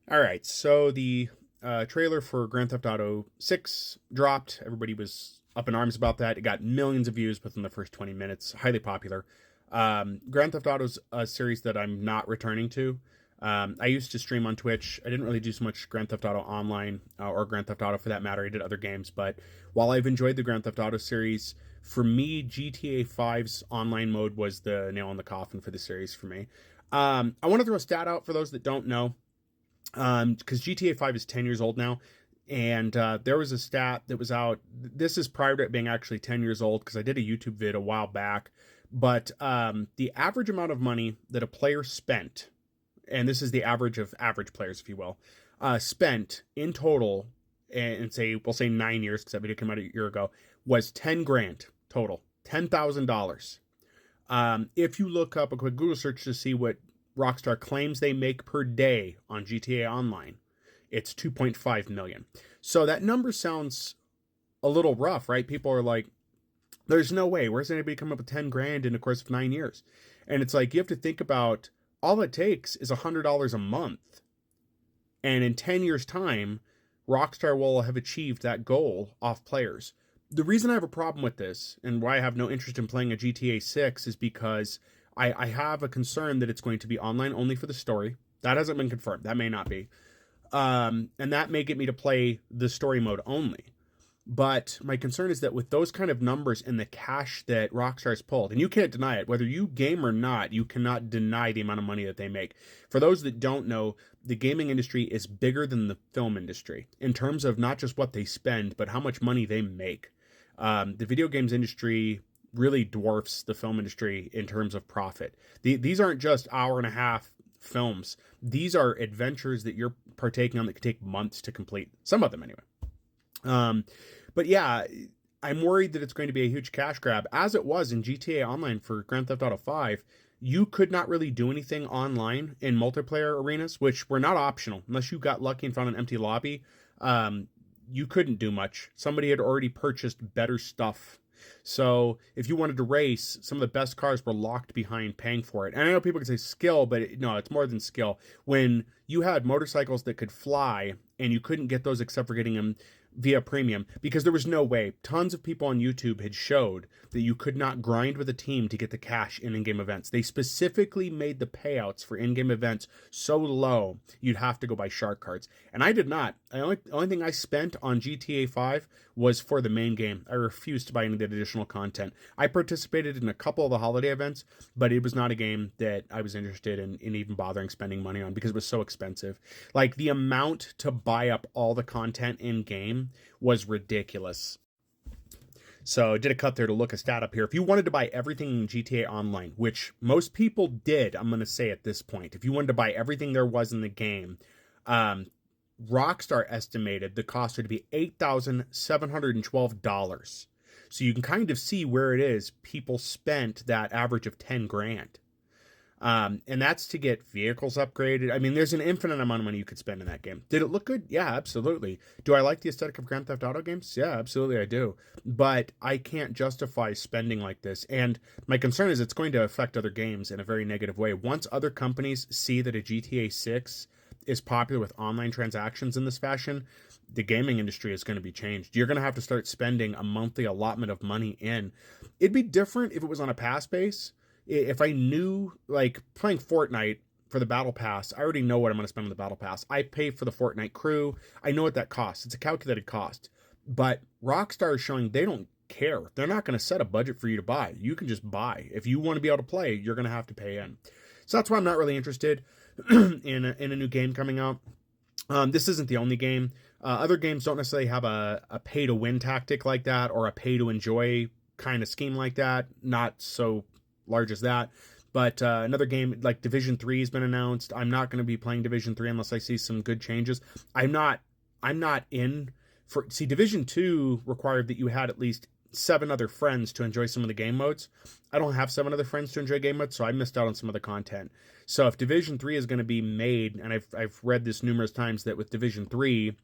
All right, so the trailer for Grand Theft Auto 6 dropped. Everybody was up in arms about that. It got millions of views within the first 20 minutes. Highly popular. Grand Theft Auto's a series that I'm not returning to. I used to stream on Twitch. I didn't really do so much Grand Theft Auto Online or Grand Theft Auto for that matter. I did other games, but while I've enjoyed the Grand Theft Auto series, for me, GTA 5's online mode was the nail in the coffin for the series for me. I want to throw a stat out for those that don't know, because GTA 5 is 10 years old now. And there was a stat that was out. This is prior to it being actually 10 years old because I did a YouTube vid a while back. But the average amount of money that a player spent, and this is the average of average players, if you will, spent in total, and we'll say 9 years because that video came out a year ago, was 10 grand total, $10,000. If you look up a quick Google search to see what Rockstar claims they make per day on GTA Online, it's 2.5 million. So that number sounds a little rough, right? People are like, there's no way. Where's anybody come up with 10 grand in the course of 9 years? And it's like, you have to think about all it takes is $100 a month. And in 10 years' time, Rockstar will have achieved that goal off players. The reason I have a problem with this and why I have no interest in playing a GTA 6 is because I have a concern that it's going to be online only for the story. That hasn't been confirmed. That may not be. And that may get me to play the story mode only. But my concern is that with those kind of numbers and the cash that Rockstar's pulled, and you can't deny it, whether you game or not, you cannot deny the amount of money that they make. For those that don't know, the gaming industry is bigger than the film industry in terms of not just what they spend, but how much money they make. The video games industry really dwarfs the film industry in terms of profit. These aren't just hour and a half films. These are adventures that you're partaking on that could take months to complete. Some of them, anyway. But yeah, I'm worried that it's going to be a huge cash grab, as it was in GTA Online for Grand Theft Auto 5. You could not really do anything online in multiplayer arenas, which were not optional unless you got lucky and found an empty lobby. You couldn't do much. Somebody had already purchased better stuff. So if you wanted to race, some of the best cars were locked behind paying for it. And I know people can say skill, but no, it's more than skill. When you had motorcycles that could fly and you couldn't get those except for getting them via premium, because there was no way. Tons of people on YouTube had showed that you could not grind with a team to get the cash in in-game events. They specifically made the payouts for in-game events so low you'd have to go buy shark cards. And I did not. The only thing I spent on GTA 5 was for the main game. I refused to buy any of the additional content. I participated in a couple of the holiday events, but it was not a game that I was interested in even bothering spending money on because it was so expensive. Like, the amount to buy up all the content in game was ridiculous. So I did a cut there to look a stat up here. If you wanted to buy everything in GTA Online, which most people did, I'm going to say at this point, if you wanted to buy everything there was in the game, Rockstar estimated the cost would be $8,712. So you can kind of see where it is people spent that average of 10 grand. And that's to get vehicles upgraded. I mean, there's an infinite amount of money you could spend in that game. Did it look good? Yeah, absolutely. Do I like the aesthetic of Grand Theft Auto games? Yeah, absolutely I do. But I can't justify spending like this. And my concern is it's going to affect other games in a very negative way. Once other companies see that a GTA 6 is popular with online transactions in this fashion, the gaming industry is going to be changed. You're going to have to start spending a monthly allotment of money in. It'd be different if it was on a pass base. If I knew, like, playing Fortnite for the battle pass, I already know what I'm going to spend on the battle pass. I pay for the Fortnite crew. I know what that costs. It's a calculated cost. But Rockstar is showing they don't care. They're not going to set a budget for you to buy. You can just buy. If you want to be able to play, you're going to have to pay in. So that's why I'm not really interested in a new game coming out. This isn't the only game. Other games don't necessarily have a pay-to-win tactic like that or a pay-to-enjoy kind of scheme like that. Not so large as that, but another game like Division 3 has been announced. I'm not going to be playing Division 3 unless I see some good changes. I'm not in for, see, Division 2 required that you had at least 7 other friends to enjoy some of the game modes. I don't have 7 other friends to enjoy game modes, so I missed out on some of the content. So if Division 3 is going to be made, and I've read this numerous times, that with Division 3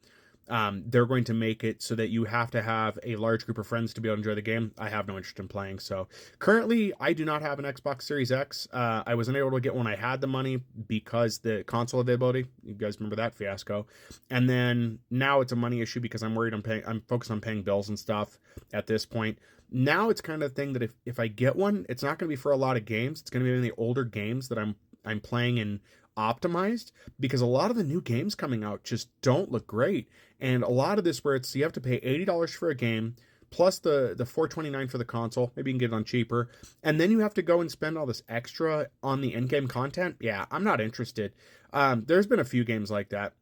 they're going to make it so that you have to have a large group of friends to be able to enjoy the game. I have no interest in playing. So currently, I do not have an Xbox Series X. I was unable to get one. I had the money because the console availability. You guys remember that fiasco? And then now it's a money issue because I'm worried I'm focused on paying bills and stuff at this point. Now it's kind of the thing that if I get one, it's not going to be for a lot of games. It's going to be in the older games that I'm playing in optimized, because a lot of the new games coming out just don't look great. And a lot of this where it's you have to pay $80 for a game plus the $429 for the console. Maybe you can get it on cheaper, and then you have to go and spend all this extra on the in-game content. Yeah, I'm not interested. There's been a few games like that.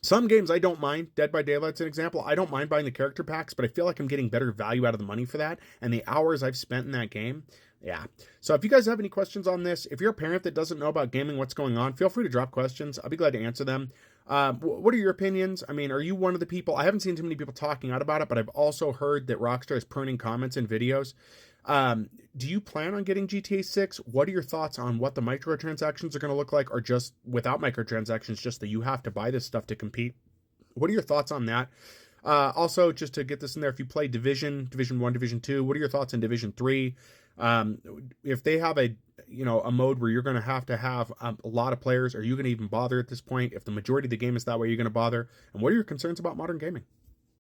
Some games I don't mind. Dead by Daylight's an example. I don't mind buying the character packs, but I feel like I'm getting better value out of the money for that and the hours I've spent in that game. Yeah. So if you guys have any questions on this, if you're a parent that doesn't know about gaming, what's going on, feel free to drop questions. I'll be glad to answer them. What are your opinions? I mean, are you one of the people? I haven't seen too many people talking out about it, but I've also heard that Rockstar is pruning comments in videos. Do you plan on getting GTA 6? What are your thoughts on what the microtransactions are going to look like, or just without microtransactions, just that you have to buy this stuff to compete? What are your thoughts on that? Also, just to get this in there, if you play Division 1, Division 2, what are your thoughts on Division 3? If they have a mode where you're going to have a lot of players, are you going to even bother at this point? If the majority of the game is that way, you're going to bother? And what are your concerns about modern gaming?